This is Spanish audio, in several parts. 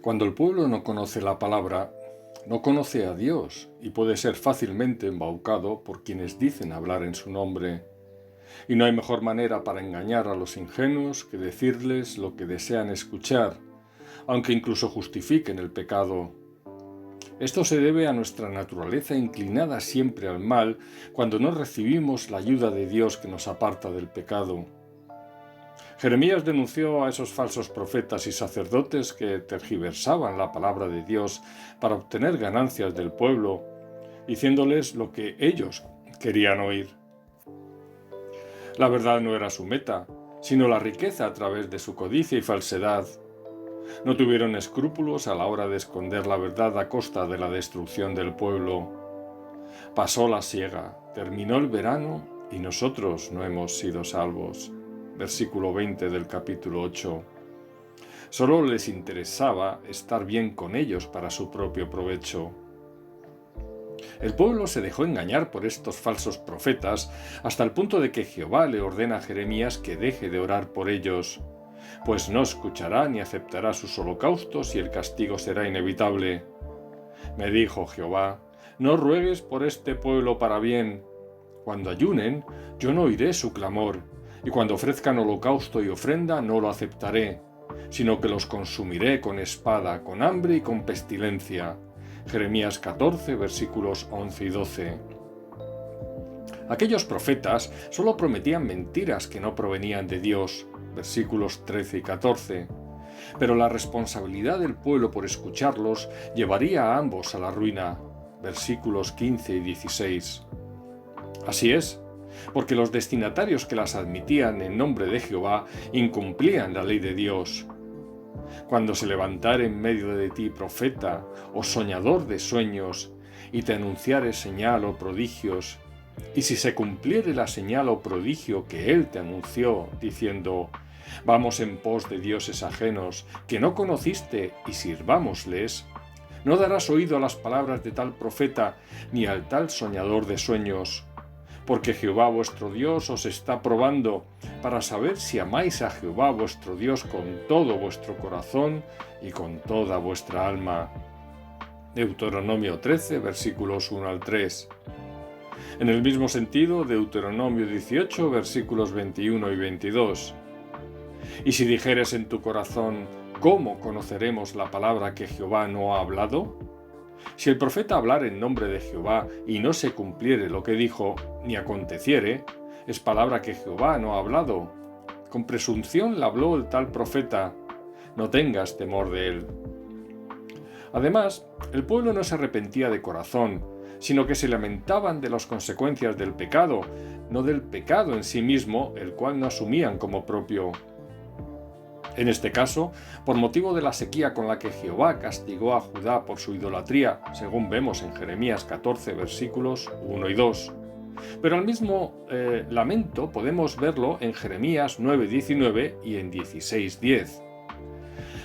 Cuando el pueblo no conoce la palabra, no conoce a Dios y puede ser fácilmente embaucado por quienes dicen hablar en su nombre. Y no hay mejor manera para engañar a los ingenuos que decirles lo que desean escuchar, aunque incluso justifiquen el pecado. Esto se debe a nuestra naturaleza inclinada siempre al mal cuando no recibimos la ayuda de Dios que nos aparta del pecado. Jeremías denunció a esos falsos profetas y sacerdotes que tergiversaban la palabra de Dios para obtener ganancias del pueblo, diciéndoles lo que ellos querían oír. La verdad no era su meta, sino la riqueza a través de su codicia y falsedad. No tuvieron escrúpulos a la hora de esconder la verdad a costa de la destrucción del pueblo. Pasó la siega, terminó el verano y nosotros no hemos sido salvos. Versículo 20 del capítulo 8. Solo les interesaba estar bien con ellos para su propio provecho. El pueblo se dejó engañar por estos falsos profetas hasta el punto de que Jehová le ordena a Jeremías que deje de orar por ellos, pues no escuchará ni aceptará sus holocaustos y el castigo será inevitable. Me dijo Jehová, no ruegues por este pueblo para bien. Cuando ayunen, yo no oiré su clamor, y cuando ofrezcan holocausto y ofrenda no lo aceptaré, sino que los consumiré con espada, con hambre y con pestilencia. Jeremías 14, versículos 11 y 12. Aquellos profetas solo prometían mentiras que no provenían de Dios, versículos 13 y 14. Pero la responsabilidad del pueblo por escucharlos llevaría a ambos a la ruina, versículos 15 y 16. Así es, porque los destinatarios que las admitían en nombre de Jehová incumplían la ley de Dios. Cuando se levantare en medio de ti profeta o soñador de sueños, y te anunciare señal o prodigios, y si se cumpliere la señal o prodigio que él te anunció, diciendo, vamos en pos de dioses ajenos, que no conociste, y sirvámosles, no darás oído a las palabras de tal profeta, ni al tal soñador de sueños, porque Jehová vuestro Dios os está probando para saber si amáis a Jehová vuestro Dios con todo vuestro corazón y con toda vuestra alma. Deuteronomio 13, versículos 1 al 3. En el mismo sentido, Deuteronomio 18, versículos 21 y 22. Y si dijeres en tu corazón, ¿cómo conoceremos la palabra que Jehová no ha hablado? Si el profeta hablara en nombre de Jehová y no se cumpliere lo que dijo, ni aconteciere, es palabra que Jehová no ha hablado. Con presunción la habló el tal profeta. No tengas temor de él. Además, el pueblo no se arrepentía de corazón, sino que se lamentaban de las consecuencias del pecado, no del pecado en sí mismo, el cual no asumían como propio. En este caso, por motivo de la sequía con la que Jehová castigó a Judá por su idolatría, según vemos en Jeremías 14, versículos 1 y 2. Pero al mismo lamento podemos verlo en Jeremías 9, 19 y en 16, 10.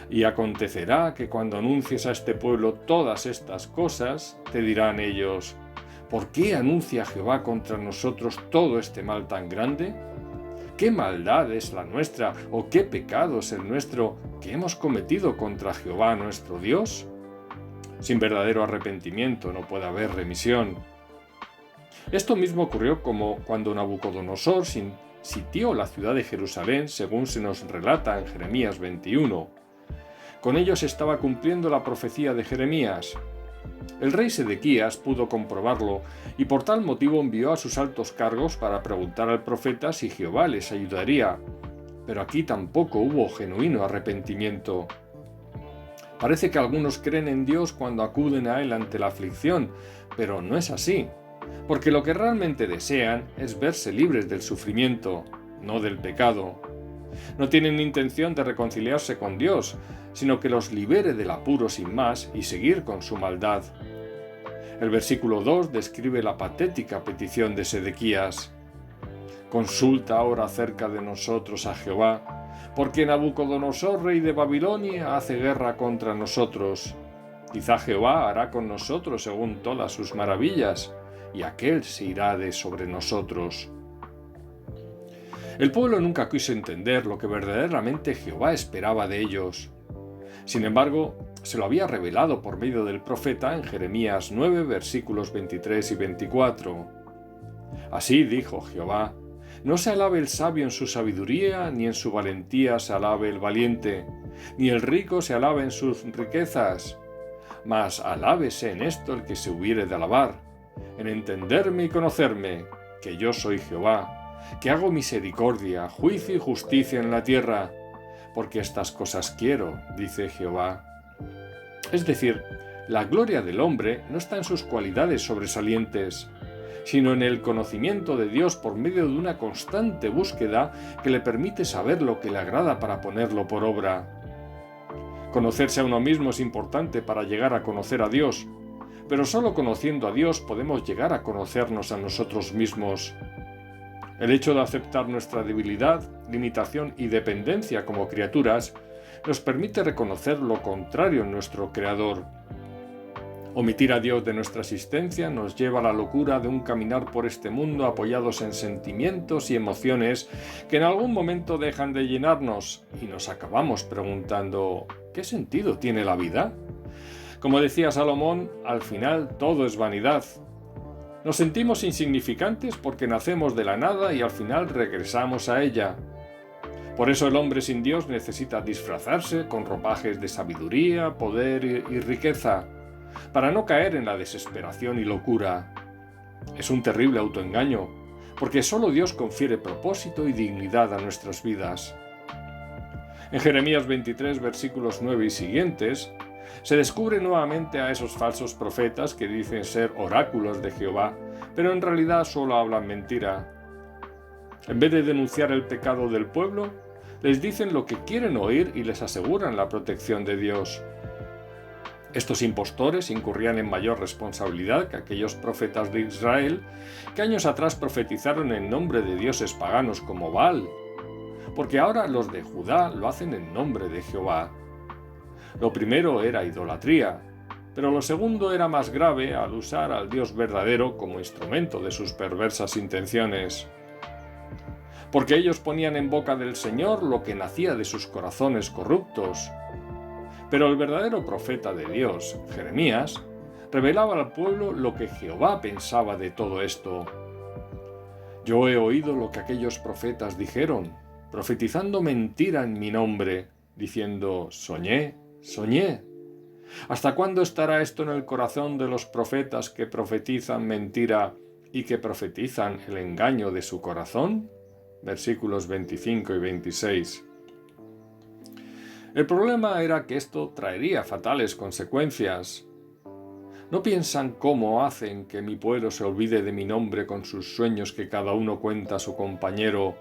Y acontecerá que cuando anuncies a este pueblo todas estas cosas, te dirán ellos, ¿por qué anuncia Jehová contra nosotros todo este mal tan grande? ¿Qué maldad es la nuestra o qué pecado es el nuestro que hemos cometido contra Jehová nuestro Dios? Sin verdadero arrepentimiento no puede haber remisión. Esto mismo ocurrió como cuando Nabucodonosor sitió la ciudad de Jerusalén, según se nos relata en Jeremías 21. Con ello se estaba cumpliendo la profecía de Jeremías. El rey Sedequías pudo comprobarlo y por tal motivo envió a sus altos cargos para preguntar al profeta si Jehová les ayudaría, pero aquí tampoco hubo genuino arrepentimiento. Parece que algunos creen en Dios cuando acuden a él ante la aflicción, pero no es así, porque lo que realmente desean es verse libres del sufrimiento, no del pecado. No tienen intención de reconciliarse con Dios, sino que los libere del apuro sin más y seguir con su maldad. El versículo 2 describe la patética petición de Sedequías. Consulta ahora acerca de nosotros a Jehová, porque Nabucodonosor, rey de Babilonia, hace guerra contra nosotros. Quizá Jehová hará con nosotros según todas sus maravillas, y aquél se irá de sobre nosotros. El pueblo nunca quiso entender lo que verdaderamente Jehová esperaba de ellos. Sin embargo, se lo había revelado por medio del profeta en Jeremías 9, versículos 23 y 24. Así dijo Jehová: no se alabe el sabio en su sabiduría, ni en su valentía se alabe el valiente, ni el rico se alabe en sus riquezas. Mas alábese en esto el que se hubiere de alabar, en entenderme y conocerme, que yo soy Jehová, que hago misericordia, juicio y justicia en la tierra, porque estas cosas quiero, dice Jehová. Es decir, la gloria del hombre no está en sus cualidades sobresalientes, sino en el conocimiento de Dios por medio de una constante búsqueda que le permite saber lo que le agrada para ponerlo por obra. Conocerse a uno mismo es importante para llegar a conocer a Dios, pero solo conociendo a Dios podemos llegar a conocernos a nosotros mismos. El hecho de aceptar nuestra debilidad, limitación y dependencia como criaturas nos permite reconocer lo contrario en nuestro Creador. Omitir a Dios de nuestra existencia nos lleva a la locura de un caminar por este mundo apoyados en sentimientos y emociones que en algún momento dejan de llenarnos y nos acabamos preguntando: ¿qué sentido tiene la vida? Como decía Salomón, al final todo es vanidad. Nos sentimos insignificantes porque nacemos de la nada y al final regresamos a ella. Por eso el hombre sin Dios necesita disfrazarse con ropajes de sabiduría, poder y riqueza, para no caer en la desesperación y locura. Es un terrible autoengaño, porque solo Dios confiere propósito y dignidad a nuestras vidas. En Jeremías 23, versículos 9 y siguientes, se descubre nuevamente a esos falsos profetas que dicen ser oráculos de Jehová, pero en realidad solo hablan mentira. En vez de denunciar el pecado del pueblo, les dicen lo que quieren oír y les aseguran la protección de Dios. Estos impostores incurrían en mayor responsabilidad que aquellos profetas de Israel que años atrás profetizaron en nombre de dioses paganos como Baal, porque ahora los de Judá lo hacen en nombre de Jehová. Lo primero era idolatría, pero lo segundo era más grave al usar al Dios verdadero como instrumento de sus perversas intenciones. Porque ellos ponían en boca del Señor lo que nacía de sus corazones corruptos. Pero el verdadero profeta de Dios, Jeremías, revelaba al pueblo lo que Jehová pensaba de todo esto. Yo he oído lo que aquellos profetas dijeron, profetizando mentira en mi nombre, diciendo: soñé, soñé. ¿Hasta cuándo estará esto en el corazón de los profetas que profetizan mentira y que profetizan el engaño de su corazón? Versículos 25 y 26. El problema era que esto traería fatales consecuencias. ¿No piensan cómo hacen que mi pueblo se olvide de mi nombre con sus sueños que cada uno cuenta a su compañero,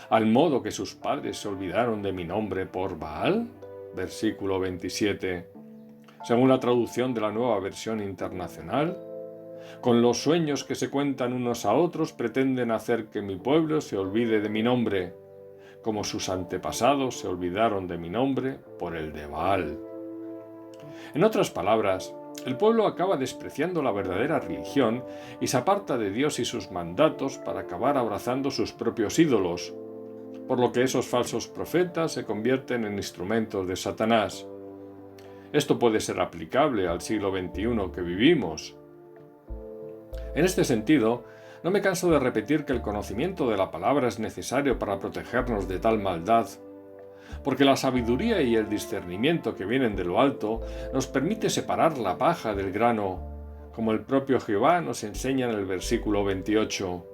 al modo que sus padres se olvidaron de mi nombre por Baal? Versículo 27. Según la traducción de la Nueva Versión Internacional, con los sueños que se cuentan unos a otros pretenden hacer que mi pueblo se olvide de mi nombre, como sus antepasados se olvidaron de mi nombre por el de Baal. En otras palabras, el pueblo acaba despreciando la verdadera religión y se aparta de Dios y sus mandatos para acabar abrazando sus propios ídolos, por lo que esos falsos profetas se convierten en instrumentos de Satanás. Esto puede ser aplicable al siglo XXI que vivimos. En este sentido, no me canso de repetir que el conocimiento de la palabra es necesario para protegernos de tal maldad, porque la sabiduría y el discernimiento que vienen de lo alto nos permite separar la paja del grano, como el propio Jehová nos enseña en el versículo 28.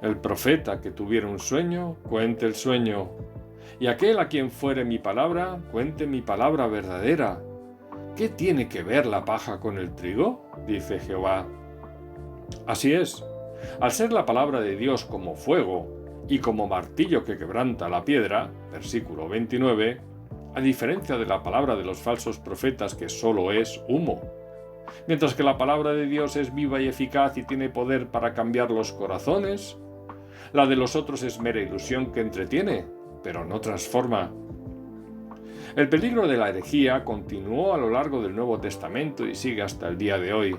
El profeta que tuviera un sueño, cuente el sueño, y aquel a quien fuere mi palabra, cuente mi palabra verdadera. ¿Qué tiene que ver la paja con el trigo?, dice Jehová. Así es, al ser la palabra de Dios como fuego y como martillo que quebranta la piedra, versículo 29, a diferencia de la palabra de los falsos profetas que solo es humo, mientras que la palabra de Dios es viva y eficaz y tiene poder para cambiar los corazones, la de los otros es mera ilusión que entretiene, pero no transforma. El peligro de la herejía continuó a lo largo del Nuevo Testamento y sigue hasta el día de hoy.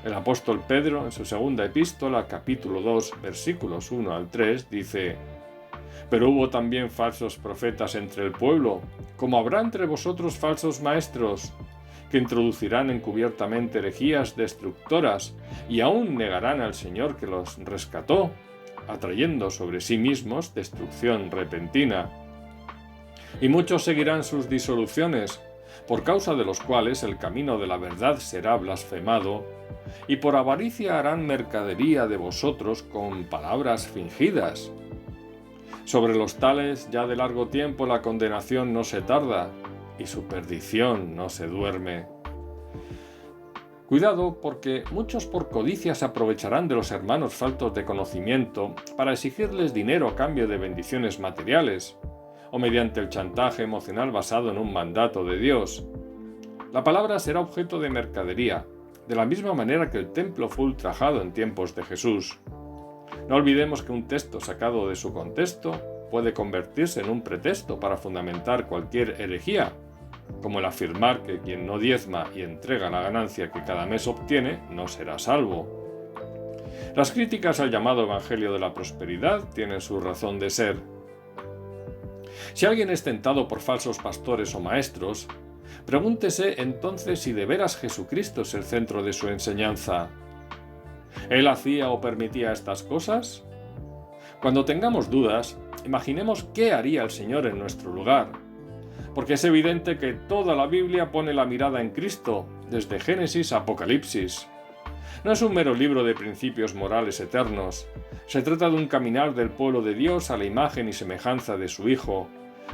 El apóstol Pedro, en su segunda epístola, capítulo 2, versículos 1 al 3, dice: Pero hubo también falsos profetas entre el pueblo, como habrá entre vosotros falsos maestros, que introducirán encubiertamente herejías destructoras y aún negarán al Señor que los rescató, atrayendo sobre sí mismos destrucción repentina. Y muchos seguirán sus disoluciones, por causa de los cuales el camino de la verdad será blasfemado, y por avaricia harán mercadería de vosotros con palabras fingidas. Sobre los tales ya de largo tiempo la condenación no se tarda, y su perdición no se duerme. Cuidado, porque muchos por codicia se aprovecharán de los hermanos faltos de conocimiento para exigirles dinero a cambio de bendiciones materiales, o mediante el chantaje emocional basado en un mandato de Dios. La palabra será objeto de mercadería, de la misma manera que el templo fue ultrajado en tiempos de Jesús. No olvidemos que un texto sacado de su contexto puede convertirse en un pretexto para fundamentar cualquier herejía, como el afirmar que quien no diezma y entrega la ganancia que cada mes obtiene no será salvo. Las críticas al llamado Evangelio de la Prosperidad tienen su razón de ser. Si alguien es tentado por falsos pastores o maestros, pregúntese entonces si de veras Jesucristo es el centro de su enseñanza. ¿Él hacía o permitía estas cosas? Cuando tengamos dudas, imaginemos qué haría el Señor en nuestro lugar, porque es evidente que toda la Biblia pone la mirada en Cristo, desde Génesis a Apocalipsis. No es un mero libro de principios morales eternos, se trata de un caminar del pueblo de Dios a la imagen y semejanza de su Hijo,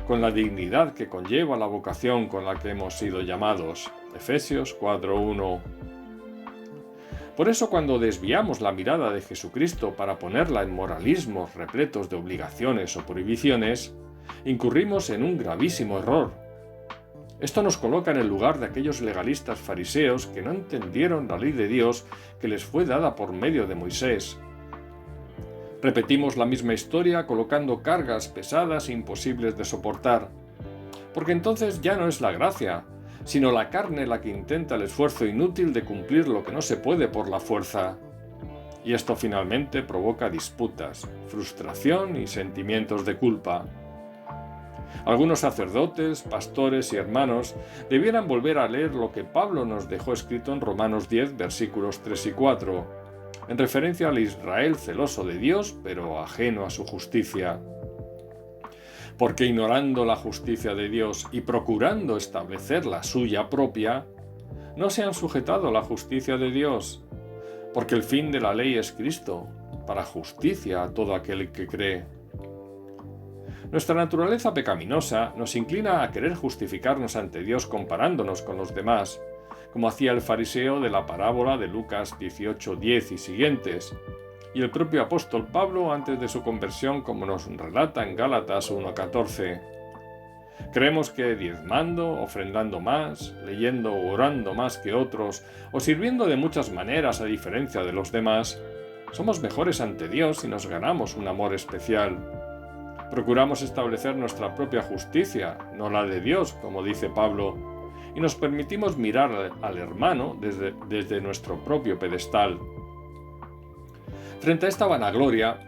con la dignidad que conlleva la vocación con la que hemos sido llamados. Efesios 4:1. Por eso, cuando desviamos la mirada de Jesucristo para ponerla en moralismos repletos de obligaciones o prohibiciones, incurrimos en un gravísimo error. Esto nos coloca en el lugar de aquellos legalistas fariseos que no entendieron la ley de Dios que les fue dada por medio de Moisés. Repetimos la misma historia colocando cargas pesadas e imposibles de soportar, porque entonces ya no es la gracia, sino la carne la que intenta el esfuerzo inútil de cumplir lo que no se puede por la fuerza. Y esto finalmente provoca disputas, frustración y sentimientos de culpa. Algunos sacerdotes, pastores y hermanos debieran volver a leer lo que Pablo nos dejó escrito en Romanos 10, versículos 3 y 4, en referencia al Israel celoso de Dios, pero ajeno a su justicia. Porque ignorando la justicia de Dios y procurando establecer la suya propia, no se han sujetado a la justicia de Dios, porque el fin de la ley es Cristo, para justicia a todo aquel que cree. Nuestra naturaleza pecaminosa nos inclina a querer justificarnos ante Dios comparándonos con los demás, como hacía el fariseo de la parábola de Lucas 18:10 y siguientes, y el propio apóstol Pablo antes de su conversión, como nos relata en Gálatas 1:14. Creemos que diezmando, ofrendando más, leyendo o orando más que otros, o sirviendo de muchas maneras a diferencia de los demás, somos mejores ante Dios y nos ganamos un amor especial. Procuramos establecer nuestra propia justicia, no la de Dios, como dice Pablo, y nos permitimos mirar al hermano desde nuestro propio pedestal. Frente a esta vanagloria,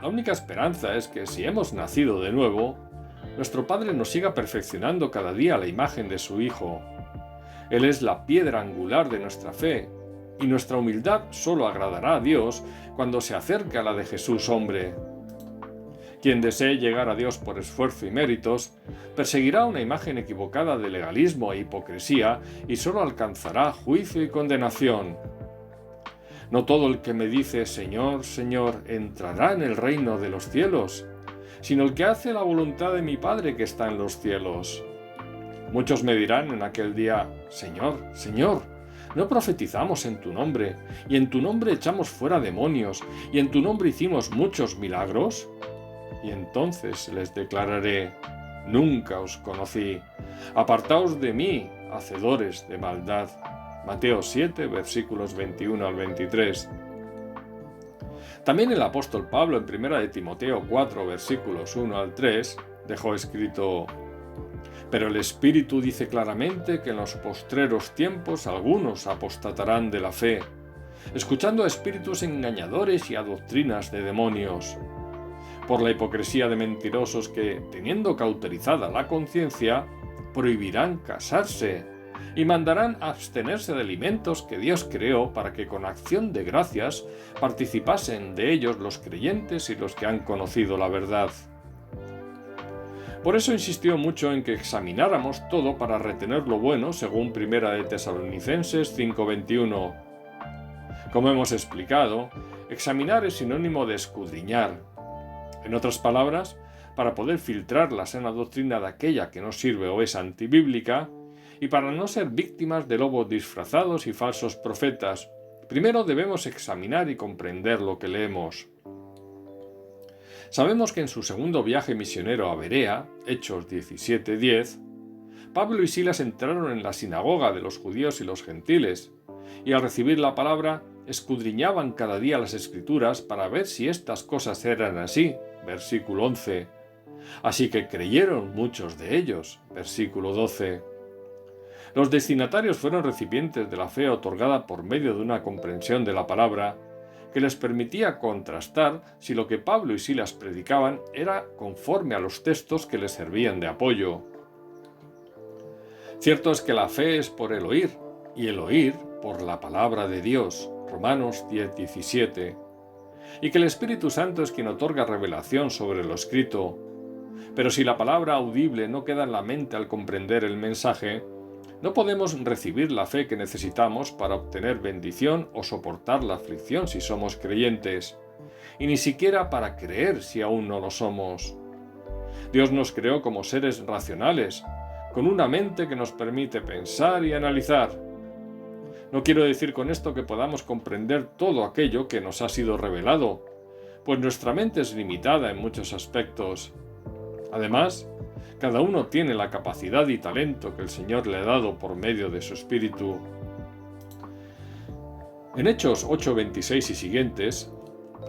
la única esperanza es que si hemos nacido de nuevo, nuestro Padre nos siga perfeccionando cada día a la imagen de su Hijo. Él es la piedra angular de nuestra fe, y nuestra humildad solo agradará a Dios cuando se acerque a la de Jesús hombre. Quien desee llegar a Dios por esfuerzo y méritos, perseguirá una imagen equivocada de legalismo e hipocresía y solo alcanzará juicio y condenación. No todo el que me dice Señor, Señor, entrará en el reino de los cielos, sino el que hace la voluntad de mi Padre que está en los cielos. Muchos me dirán en aquel día, Señor, Señor, ¿no profetizamos en tu nombre, y en tu nombre echamos fuera demonios, y en tu nombre hicimos muchos milagros? Y entonces les declararé, nunca os conocí, apartaos de mí, hacedores de maldad. Mateo 7, versículos 21 al 23. También el apóstol Pablo en 1 de Timoteo 4, versículos 1 al 3, dejó escrito: Pero el Espíritu dice claramente que en los postreros tiempos algunos apostatarán de la fe, escuchando a espíritus engañadores y a doctrinas de demonios. por la hipocresía de mentirosos que, teniendo cauterizada la conciencia, prohibirán casarse y mandarán abstenerse de alimentos que Dios creó para que con acción de gracias participasen de ellos los creyentes y los que han conocido la verdad. Por eso insistió mucho en que examináramos todo para retener lo bueno, según 1 de Tesalonicenses 5:21. Como hemos explicado, examinar es sinónimo de escudriñar. En otras palabras, para poder filtrar la sana doctrina de aquella que no sirve o es antibíblica, y para no ser víctimas de lobos disfrazados y falsos profetas, primero debemos examinar y comprender lo que leemos. Sabemos que en su segundo viaje misionero a Berea, Hechos 17:10, Pablo y Silas entraron en la sinagoga de los judíos y los gentiles, y al recibir la palabra, escudriñaban cada día las Escrituras para ver si estas cosas eran así, versículo 11. Así que creyeron muchos de ellos, versículo 12. Los destinatarios fueron recipientes de la fe otorgada por medio de una comprensión de la palabra que les permitía contrastar si lo que Pablo y Silas predicaban era conforme a los textos que les servían de apoyo. Cierto es que la fe es por el oír, y el oír por la palabra de Dios, Romanos 10:17, y que el Espíritu Santo es quien otorga revelación sobre lo escrito. Pero si la palabra audible no queda en la mente al comprender el mensaje, no podemos recibir la fe que necesitamos para obtener bendición o soportar la aflicción si somos creyentes, y ni siquiera para creer si aún no lo somos. Dios nos creó como seres racionales, con una mente que nos permite pensar y analizar. No quiero decir con esto que podamos comprender todo aquello que nos ha sido revelado, pues nuestra mente es limitada en muchos aspectos. Además, cada uno tiene la capacidad y talento que el Señor le ha dado por medio de su Espíritu. En Hechos 8:26 y siguientes,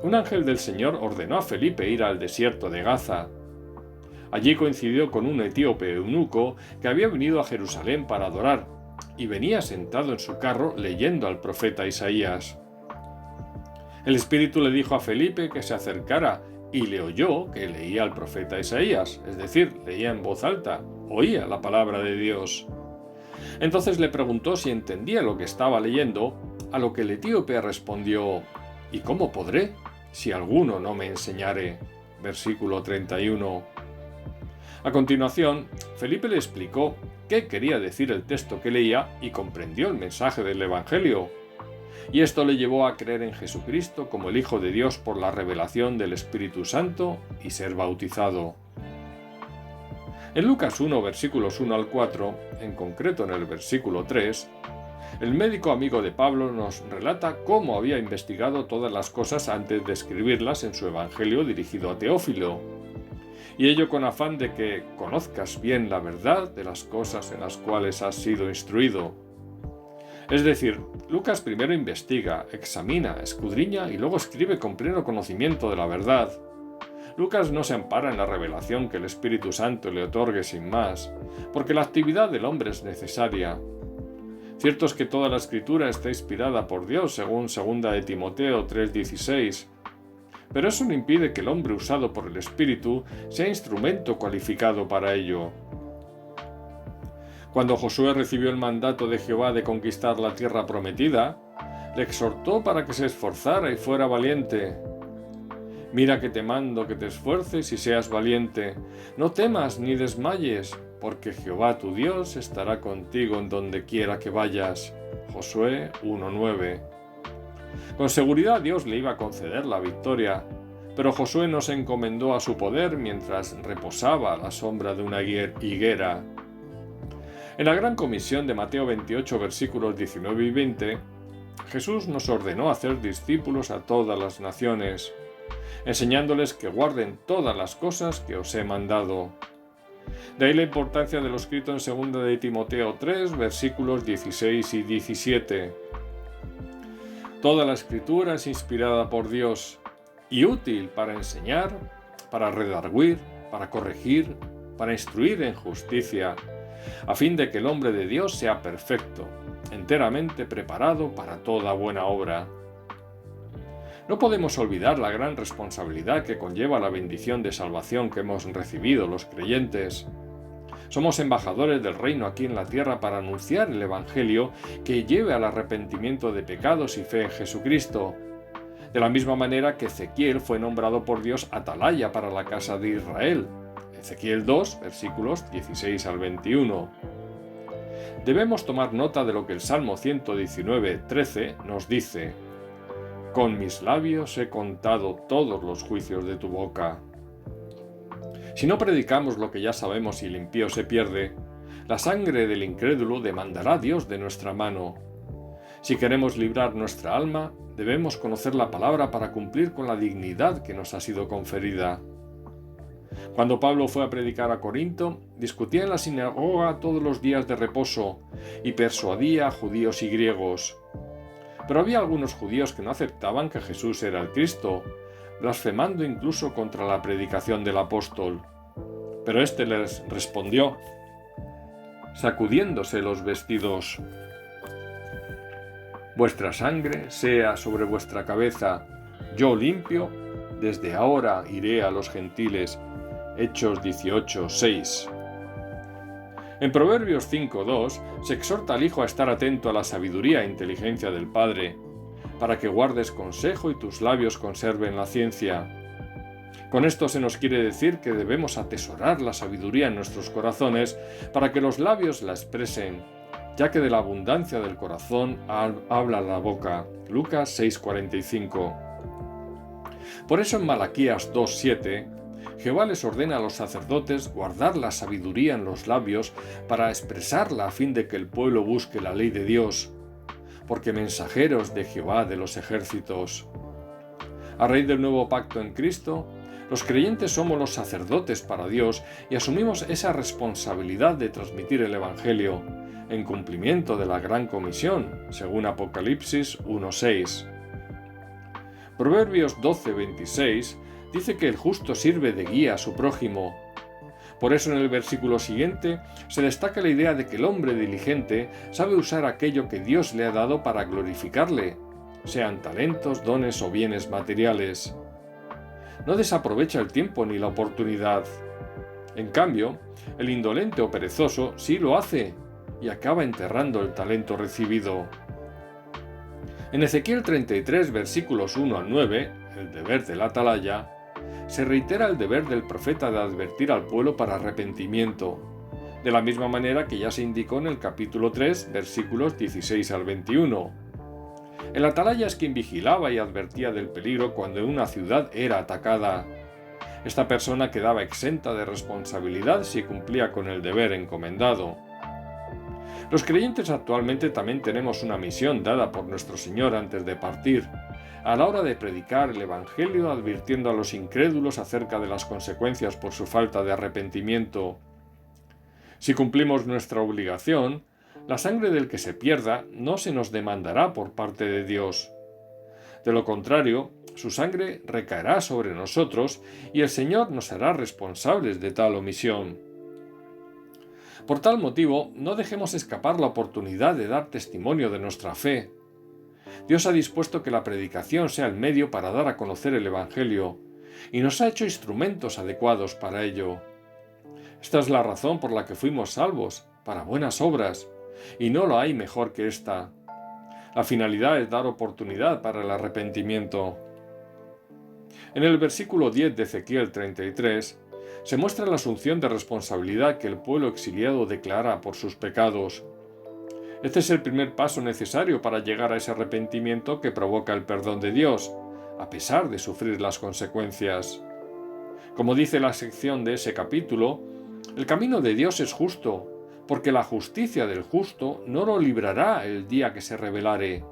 un ángel del Señor ordenó a Felipe ir al desierto de Gaza. Allí coincidió con un etíope eunuco que había venido a Jerusalén para adorar, y venía sentado en su carro leyendo al profeta Isaías. El Espíritu le dijo a Felipe que se acercara, y le oyó que leía al profeta Isaías, es decir, leía en voz alta, oía la palabra de Dios. Entonces le preguntó si entendía lo que estaba leyendo, a lo que el etíope respondió: ¿Y cómo podré, si alguno no me enseñare? Versículo 31. A continuación, Felipe le explicó qué quería decir el texto que leía y comprendió el mensaje del Evangelio. Y esto le llevó a creer en Jesucristo como el Hijo de Dios por la revelación del Espíritu Santo y ser bautizado. En Lucas 1, versículos 1 al 4, en concreto en el versículo 3, el médico amigo de Pablo nos relata cómo había investigado todas las cosas antes de escribirlas en su Evangelio dirigido a Teófilo, y ello con afán de que conozcas bien la verdad de las cosas en las cuales has sido instruido. Es decir, Lucas primero investiga, examina, escudriña y luego escribe con pleno conocimiento de la verdad. Lucas no se ampara en la revelación que el Espíritu Santo le otorgue sin más, porque la actividad del hombre es necesaria. Cierto es que toda la Escritura está inspirada por Dios, según 2 de Timoteo 3:16, pero eso no impide que el hombre usado por el Espíritu sea instrumento cualificado para ello. Cuando Josué recibió el mandato de Jehová de conquistar la tierra prometida, le exhortó para que se esforzara y fuera valiente. Mira que te mando que te esfuerces y seas valiente. No temas ni desmayes, porque Jehová tu Dios estará contigo en donde quiera que vayas. Josué 1:9. Con seguridad Dios le iba a conceder la victoria, pero Josué no se encomendó a su poder mientras reposaba a la sombra de una higuera. En la Gran Comisión de Mateo 28, versículos 19 y 20, Jesús nos ordenó hacer discípulos a todas las naciones, enseñándoles que guarden todas las cosas que os he mandado. De ahí la importancia de lo escrito en 2 de Timoteo 3, versículos 16 y 17. Toda la Escritura es inspirada por Dios y útil para enseñar, para redarguir, para corregir, para instruir en justicia, a fin de que el hombre de Dios sea perfecto, enteramente preparado para toda buena obra. No podemos olvidar la gran responsabilidad que conlleva la bendición de salvación que hemos recibido los creyentes. Somos embajadores del reino aquí en la tierra para anunciar el Evangelio que lleve al arrepentimiento de pecados y fe en Jesucristo. De la misma manera que Ezequiel fue nombrado por Dios atalaya para la casa de Israel. Ezequiel 2, versículos 16 al 21. Debemos tomar nota de lo que el Salmo 119, 13 nos dice: «Con mis labios he contado todos los juicios de tu boca». Si no predicamos lo que ya sabemos y el impío se pierde, la sangre del incrédulo demandará a Dios de nuestra mano. Si queremos librar nuestra alma, debemos conocer la palabra para cumplir con la dignidad que nos ha sido conferida. Cuando Pablo fue a predicar a Corinto, discutía en la sinagoga todos los días de reposo y persuadía a judíos y griegos. Pero había algunos judíos que no aceptaban que Jesús era el Cristo, blasfemando incluso contra la predicación del apóstol. Pero éste les respondió, sacudiéndose los vestidos: «Vuestra sangre sea sobre vuestra cabeza, yo limpio, desde ahora iré a los gentiles». Hechos 18, 6. En Proverbios 5:2 se exhorta al hijo a estar atento a la sabiduría e inteligencia del padre, para que guardes consejo y tus labios conserven la ciencia. Con esto se nos quiere decir que debemos atesorar la sabiduría en nuestros corazones para que los labios la expresen, ya que de la abundancia del corazón habla la boca. Lucas 6:45. Por eso en Malaquías 2:7, Jehová les ordena a los sacerdotes guardar la sabiduría en los labios para expresarla a fin de que el pueblo busque la ley de Dios, porque mensajeros de Jehová de los ejércitos. A raíz del nuevo pacto en Cristo, los creyentes somos los sacerdotes para Dios y asumimos esa responsabilidad de transmitir el Evangelio, en cumplimiento de la Gran Comisión, según Apocalipsis 1:6. Proverbios 12:26 dice que el justo sirve de guía a su prójimo. Por eso en el versículo siguiente se destaca la idea de que el hombre diligente sabe usar aquello que Dios le ha dado para glorificarle, sean talentos, dones o bienes materiales. No desaprovecha el tiempo ni la oportunidad. En cambio, el indolente o perezoso sí lo hace y acaba enterrando el talento recibido. En Ezequiel 33, versículos 1 al 9, el deber del atalaya, se reitera el deber del profeta de advertir al pueblo para arrepentimiento, de la misma manera que ya se indicó en el capítulo 3, versículos 16 al 21. El atalaya es quien vigilaba y advertía del peligro cuando una ciudad era atacada. Esta persona quedaba exenta de responsabilidad si cumplía con el deber encomendado. Los creyentes actualmente también tenemos una misión dada por nuestro Señor antes de partir, a la hora de predicar el Evangelio advirtiendo a los incrédulos acerca de las consecuencias por su falta de arrepentimiento. Si cumplimos nuestra obligación, la sangre del que se pierda no se nos demandará por parte de Dios. De lo contrario, su sangre recaerá sobre nosotros y el Señor nos hará responsables de tal omisión. Por tal motivo, no dejemos escapar la oportunidad de dar testimonio de nuestra fe. Dios ha dispuesto que la predicación sea el medio para dar a conocer el Evangelio, y nos ha hecho instrumentos adecuados para ello. Esta es la razón por la que fuimos salvos, para buenas obras, y no lo hay mejor que esta. La finalidad es dar oportunidad para el arrepentimiento. En el versículo 10 de Ezequiel 33, se muestra la asunción de responsabilidad que el pueblo exiliado declara por sus pecados. Este es el primer paso necesario para llegar a ese arrepentimiento que provoca el perdón de Dios, a pesar de sufrir las consecuencias. Como dice la sección de ese capítulo, el camino de Dios es justo, porque la justicia del justo no lo librará el día que se rebelare.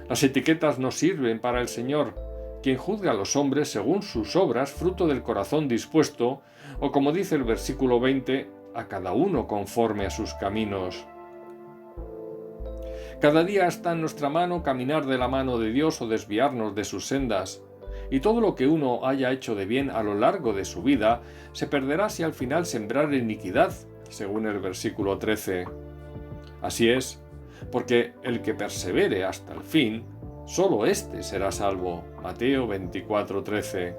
Las etiquetas no sirven para el Señor, quien juzga a los hombres según sus obras, fruto del corazón dispuesto, o como dice el versículo 20, a cada uno conforme a sus caminos. Cada día está en nuestra mano caminar de la mano de Dios o desviarnos de sus sendas, y todo lo que uno haya hecho de bien a lo largo de su vida se perderá si al final sembrar iniquidad, según el versículo 13. Así es, porque el que persevere hasta el fin solo éste será salvo. Mateo 24:13.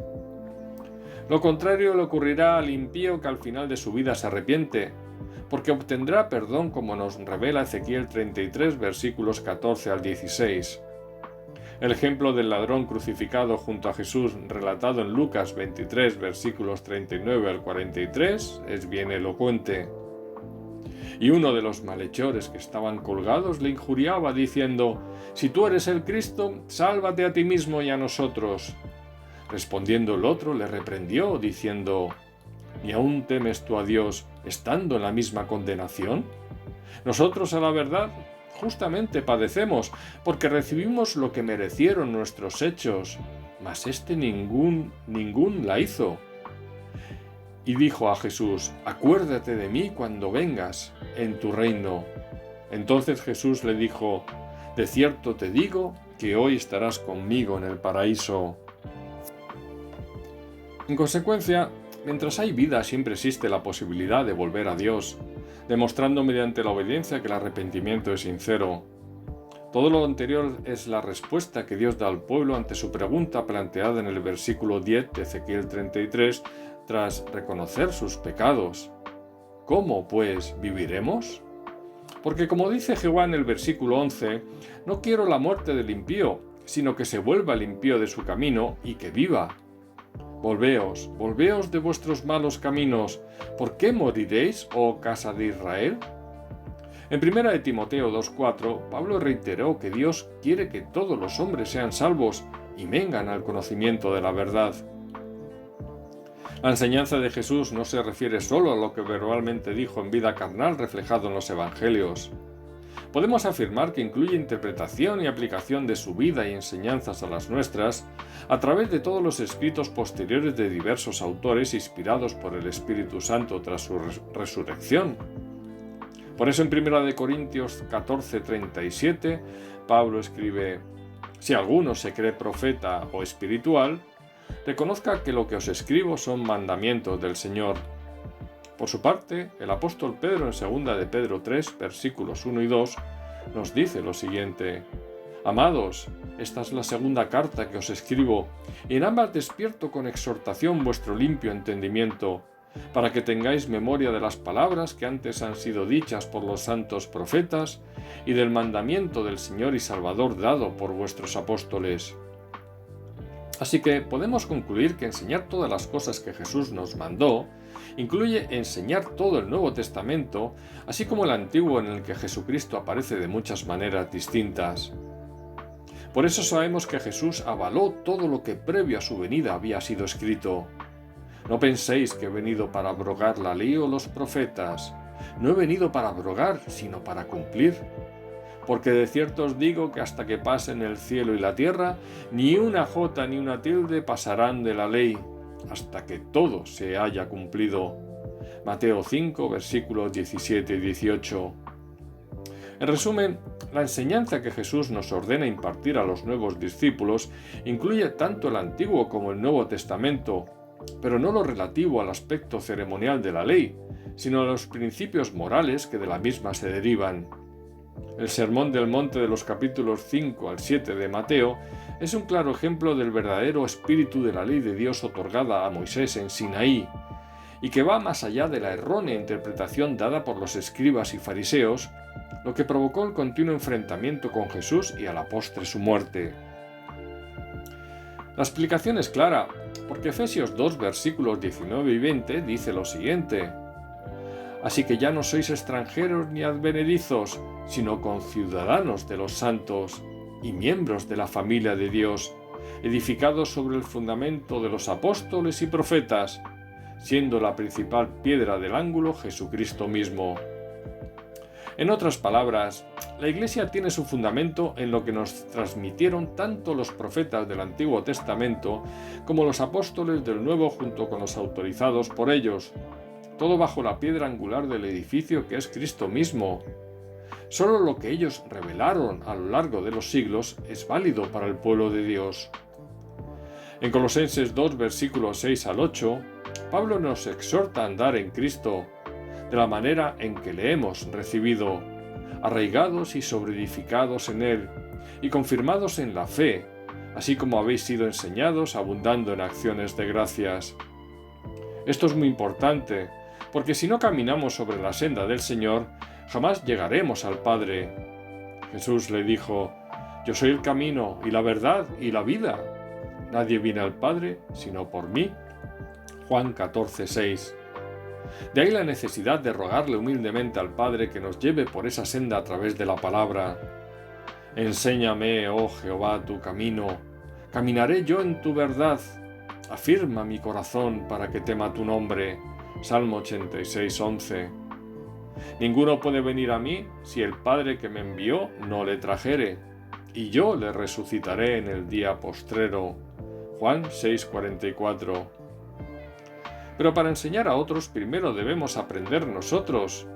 Lo contrario le ocurrirá al impío que al final de su vida se arrepiente, porque obtendrá perdón como nos revela Ezequiel 33, versículos 14 al 16. El ejemplo del ladrón crucificado junto a Jesús, relatado en Lucas 23, versículos 39 al 43, es bien elocuente. Y uno de los malhechores que estaban colgados le injuriaba diciendo: «Si tú eres el Cristo, sálvate a ti mismo y a nosotros». Respondiendo el otro le reprendió diciendo: «¿Y aún temes tú a Dios estando en la misma condenación? Nosotros, a la verdad, justamente padecemos, porque recibimos lo que merecieron nuestros hechos, mas éste ningún la hizo». Y dijo a Jesús: «Acuérdate de mí cuando vengas en tu reino». Entonces Jesús le dijo: «De cierto te digo que hoy estarás conmigo en el paraíso». En consecuencia, mientras hay vida siempre existe la posibilidad de volver a Dios, demostrando mediante la obediencia que el arrepentimiento es sincero. Todo lo anterior es la respuesta que Dios da al pueblo ante su pregunta planteada en el versículo 10 de Ezequiel 33, tras reconocer sus pecados. ¿Cómo, pues, viviremos? Porque como dice Jehová en el versículo 11, no quiero la muerte del impío, sino que se vuelva el impío de su camino y que viva. Volveos, volveos de vuestros malos caminos. ¿Por qué moriréis, oh casa de Israel? En 1 de Timoteo 2:4, Pablo reiteró que Dios quiere que todos los hombres sean salvos y vengan al conocimiento de la verdad. La enseñanza de Jesús no se refiere solo a lo que verbalmente dijo en vida carnal reflejado en los evangelios. Podemos afirmar que incluye interpretación y aplicación de su vida y enseñanzas a las nuestras a través de todos los escritos posteriores de diversos autores inspirados por el Espíritu Santo tras su resurrección. Por eso en 1 Corintios 14:37, Pablo escribe: «Si alguno se cree profeta o espiritual, reconozca que lo que os escribo son mandamientos del Señor». Por su parte, el apóstol Pedro en 2 de Pedro 3, versículos 1 y 2, nos dice lo siguiente: «Amados, esta es la segunda carta que os escribo, y en ambas despierto con exhortación vuestro limpio entendimiento, para que tengáis memoria de las palabras que antes han sido dichas por los santos profetas y del mandamiento del Señor y Salvador dado por vuestros apóstoles». Así que podemos concluir que enseñar todas las cosas que Jesús nos mandó incluye enseñar todo el Nuevo Testamento, así como el Antiguo, en el que Jesucristo aparece de muchas maneras distintas. Por eso sabemos que Jesús avaló todo lo que previo a su venida había sido escrito. «No penséis que he venido para abrogar la ley o los profetas. No he venido para abrogar, sino para cumplir. Porque de cierto os digo que hasta que pasen el cielo y la tierra, ni una jota ni una tilde pasarán de la ley, hasta que todo se haya cumplido». Mateo 5, versículos 17 y 18. En resumen, la enseñanza que Jesús nos ordena impartir a los nuevos discípulos incluye tanto el Antiguo como el Nuevo Testamento, pero no lo relativo al aspecto ceremonial de la ley, sino a los principios morales que de la misma se derivan. El Sermón del Monte de los capítulos 5 al 7 de Mateo es un claro ejemplo del verdadero espíritu de la ley de Dios otorgada a Moisés en Sinaí, y que va más allá de la errónea interpretación dada por los escribas y fariseos, lo que provocó el continuo enfrentamiento con Jesús y a la postre su muerte. La explicación es clara, porque Efesios 2 versículos 19 y 20 dice lo siguiente: «Así que ya no sois extranjeros ni advenedizos, sino conciudadanos de los santos y miembros de la familia de Dios, edificados sobre el fundamento de los apóstoles y profetas, siendo la principal piedra del ángulo Jesucristo mismo». En otras palabras, la Iglesia tiene su fundamento en lo que nos transmitieron tanto los profetas del Antiguo Testamento como los apóstoles del Nuevo junto con los autorizados por ellos, todo bajo la piedra angular del edificio que es Cristo mismo. Solo lo que ellos revelaron a lo largo de los siglos es válido para el pueblo de Dios. En Colosenses 2 versículos 6 al 8, Pablo nos exhorta a andar en Cristo, de la manera en que le hemos recibido, arraigados y sobreedificados en él, y confirmados en la fe, así como habéis sido enseñados, abundando en acciones de gracias. Esto es muy importante, porque si no caminamos sobre la senda del Señor, jamás llegaremos al Padre. Jesús le dijo: Yo soy el camino y la verdad y la vida. Nadie viene al Padre sino por mí. Juan 14:6. De ahí la necesidad de rogarle humildemente al Padre que nos lleve por esa senda a través de la palabra. Enséñame, oh Jehová, tu camino. Caminaré yo en tu verdad. Afirma mi corazón para que tema tu nombre. Salmo 86:11. Ninguno puede venir a mí si el Padre que me envió no le trajere, y yo le resucitaré en el día postrero. Juan 6:44. Pero para enseñar a otros primero debemos aprender nosotros,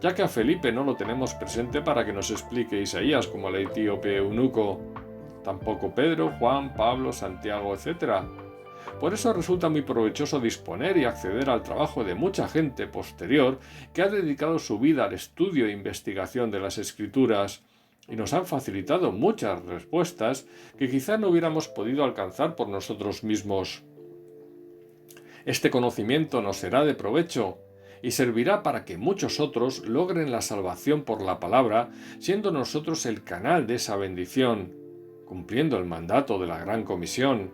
ya que a Felipe no lo tenemos presente para que nos explique Isaías como al etíope eunuco, tampoco Pedro, Juan, Pablo, Santiago, etc. Por eso resulta muy provechoso disponer y acceder al trabajo de mucha gente posterior que ha dedicado su vida al estudio e investigación de las Escrituras y nos han facilitado muchas respuestas que quizá no hubiéramos podido alcanzar por nosotros mismos. Este conocimiento nos será de provecho y servirá para que muchos otros logren la salvación por la palabra, siendo nosotros el canal de esa bendición, cumpliendo el mandato de la Gran Comisión.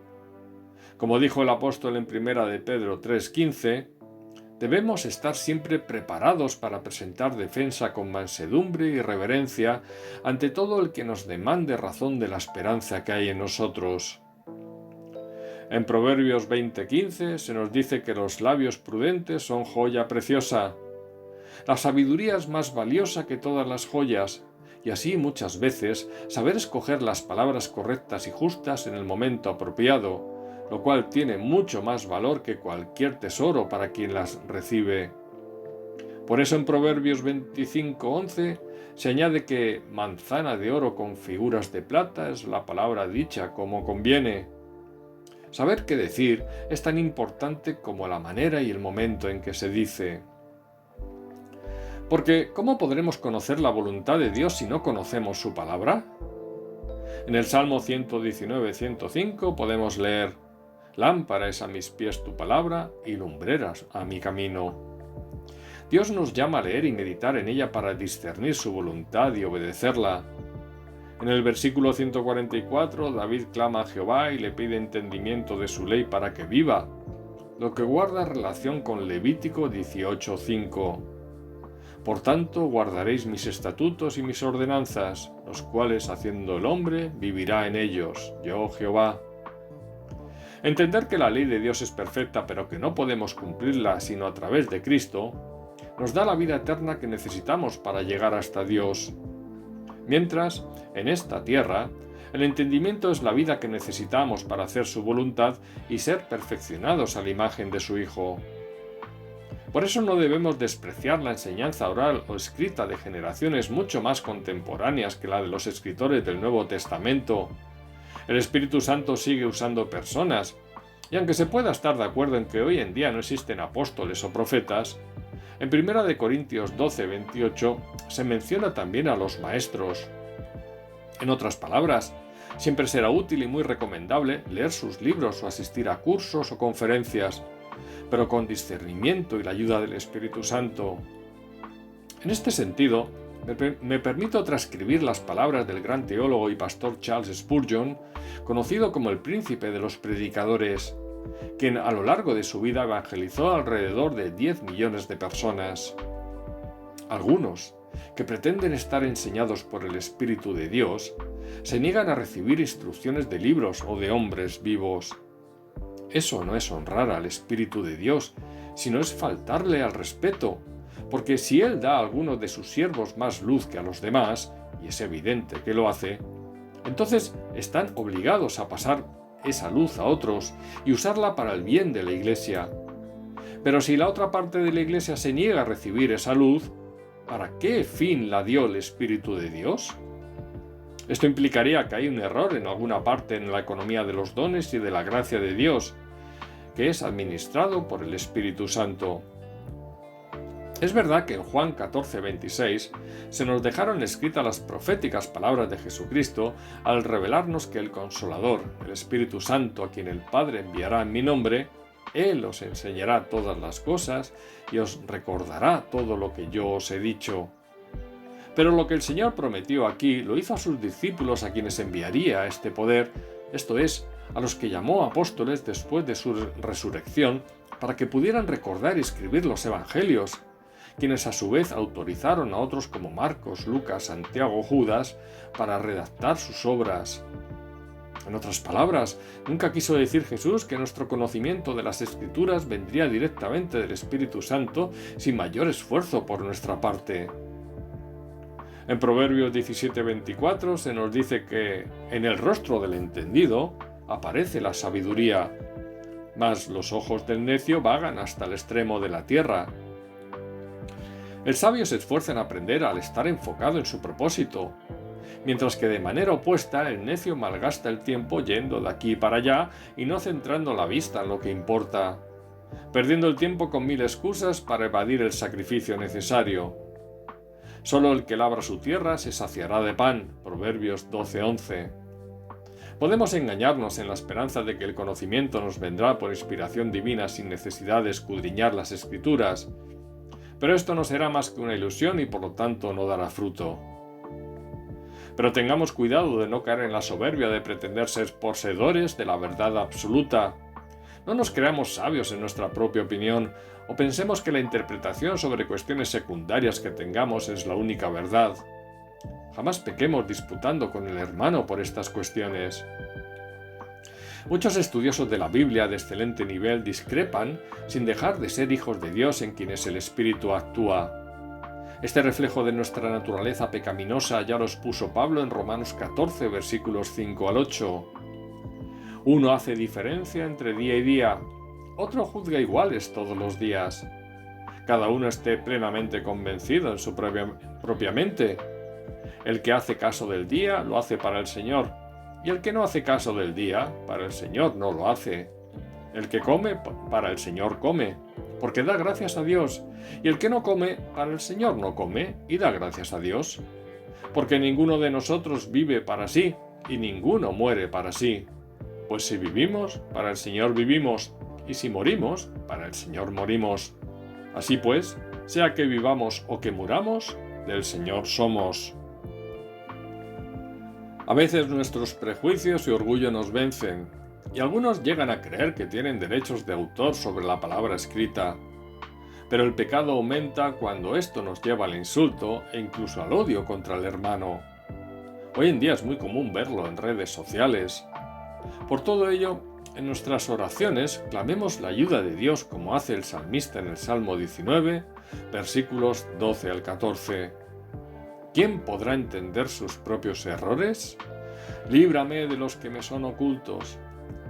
Como dijo el apóstol en 1 de Pedro 3:15, debemos estar siempre preparados para presentar defensa con mansedumbre y reverencia ante todo el que nos demande razón de la esperanza que hay en nosotros. En Proverbios 20:15 se nos dice que los labios prudentes son joya preciosa. La sabiduría es más valiosa que todas las joyas, y así muchas veces saber escoger las palabras correctas y justas en el momento apropiado, lo cual tiene mucho más valor que cualquier tesoro para quien las recibe. Por eso en Proverbios 25:11 se añade que manzana de oro con figuras de plata es la palabra dicha como conviene. Saber qué decir es tan importante como la manera y el momento en que se dice. Porque, ¿cómo podremos conocer la voluntad de Dios si no conocemos su palabra? En el Salmo 119:105 podemos leer: Lámpara es a mis pies tu palabra y lumbreras a mi camino. Dios nos llama a leer y meditar en ella para discernir su voluntad y obedecerla. En el versículo 144, David clama a Jehová y le pide entendimiento de su ley para que viva, lo que guarda relación con Levítico 18:5. Por tanto, guardaréis mis estatutos y mis ordenanzas, los cuales, haciendo el hombre, vivirá en ellos, yo Jehová. Entender que la ley de Dios es perfecta, pero que no podemos cumplirla sino a través de Cristo, nos da la vida eterna que necesitamos para llegar hasta Dios. Mientras, en esta tierra, el entendimiento es la vida que necesitamos para hacer su voluntad y ser perfeccionados a la imagen de su Hijo. Por eso no debemos despreciar la enseñanza oral o escrita de generaciones mucho más contemporáneas que la de los escritores del Nuevo Testamento. El Espíritu Santo sigue usando personas, y aunque se pueda estar de acuerdo en que hoy en día no existen apóstoles o profetas, en 1 Corintios 12:28 se menciona también a los maestros. En otras palabras, siempre será útil y muy recomendable leer sus libros o asistir a cursos o conferencias, pero con discernimiento y la ayuda del Espíritu Santo. En este sentido, me permito transcribir las palabras del gran teólogo y pastor Charles Spurgeon, conocido como el príncipe de los predicadores, quien a lo largo de su vida evangelizó alrededor de 10 millones de personas. Algunos, que pretenden estar enseñados por el Espíritu de Dios, se niegan a recibir instrucciones de libros o de hombres vivos. Eso no es honrar al Espíritu de Dios, sino es faltarle al respeto, porque si Él da a algunos de sus siervos más luz que a los demás, y es evidente que lo hace, entonces están obligados a pasar esa luz a otros y usarla para el bien de la Iglesia. Pero si la otra parte de la Iglesia se niega a recibir esa luz, ¿para qué fin la dio el Espíritu de Dios? Esto implicaría que hay un error en alguna parte en la economía de los dones y de la gracia de Dios, que es administrado por el Espíritu Santo. Es verdad que en Juan 14:26 se nos dejaron escritas las proféticas palabras de Jesucristo al revelarnos que el Consolador, el Espíritu Santo, a quien el Padre enviará en mi nombre, Él os enseñará todas las cosas y os recordará todo lo que yo os he dicho. Pero lo que el Señor prometió aquí lo hizo a sus discípulos a quienes enviaría este poder, esto es, a los que llamó apóstoles después de su resurrección, para que pudieran recordar y escribir los evangelios, quienes a su vez autorizaron a otros como Marcos, Lucas, Santiago, Judas, para redactar sus obras. En otras palabras, nunca quiso decir Jesús que nuestro conocimiento de las Escrituras vendría directamente del Espíritu Santo sin mayor esfuerzo por nuestra parte. En Proverbios 17:24 se nos dice que en el rostro del entendido aparece la sabiduría, mas los ojos del necio vagan hasta el extremo de la tierra. El sabio se esfuerza en aprender al estar enfocado en su propósito, mientras que de manera opuesta el necio malgasta el tiempo yendo de aquí para allá y no centrando la vista en lo que importa, perdiendo el tiempo con mil excusas para evadir el sacrificio necesario. Solo el que labra su tierra se saciará de pan, Proverbios 12:11. Podemos engañarnos en la esperanza de que el conocimiento nos vendrá por inspiración divina sin necesidad de escudriñar las Escrituras, pero esto no será más que una ilusión y por lo tanto no dará fruto. Pero tengamos cuidado de no caer en la soberbia de pretender ser poseedores de la verdad absoluta. No nos creamos sabios en nuestra propia opinión o pensemos que la interpretación sobre cuestiones secundarias que tengamos es la única verdad. Jamás pequemos disputando con el hermano por estas cuestiones. Muchos estudiosos de la Biblia de excelente nivel discrepan sin dejar de ser hijos de Dios en quienes el Espíritu actúa. Este reflejo de nuestra naturaleza pecaminosa ya lo expuso Pablo en Romanos 14, versículos 5 al 8. Uno hace diferencia entre día y día, otro juzga iguales todos los días. Cada uno esté plenamente convencido en su propia mente. El que hace caso del día lo hace para el Señor, y el que no hace caso del día, para el Señor no lo hace. El que come, para el Señor come, porque da gracias a Dios, y el que no come, para el Señor no come, y da gracias a Dios. Porque ninguno de nosotros vive para sí, y ninguno muere para sí. Pues si vivimos, para el Señor vivimos, y si morimos, para el Señor morimos. Así pues, sea que vivamos o que muramos, del Señor somos. A veces nuestros prejuicios y orgullo nos vencen, y algunos llegan a creer que tienen derechos de autor sobre la palabra escrita. Pero el pecado aumenta cuando esto nos lleva al insulto e incluso al odio contra el hermano. Hoy en día es muy común verlo en redes sociales. Por todo ello, en nuestras oraciones clamemos la ayuda de Dios como hace el salmista en el Salmo 19, versículos 12 al 14. ¿Quién podrá entender sus propios errores? Líbrame de los que me son ocultos.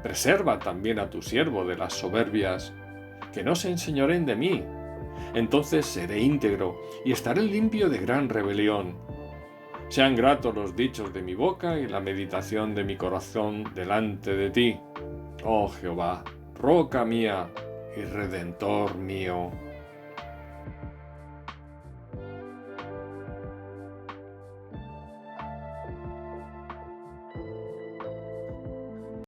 Preserva también a tu siervo de las soberbias, que no se enseñoreen de mí. Entonces seré íntegro y estaré limpio de gran rebelión. Sean gratos los dichos de mi boca y la meditación de mi corazón delante de ti, oh Jehová, roca mía y redentor mío.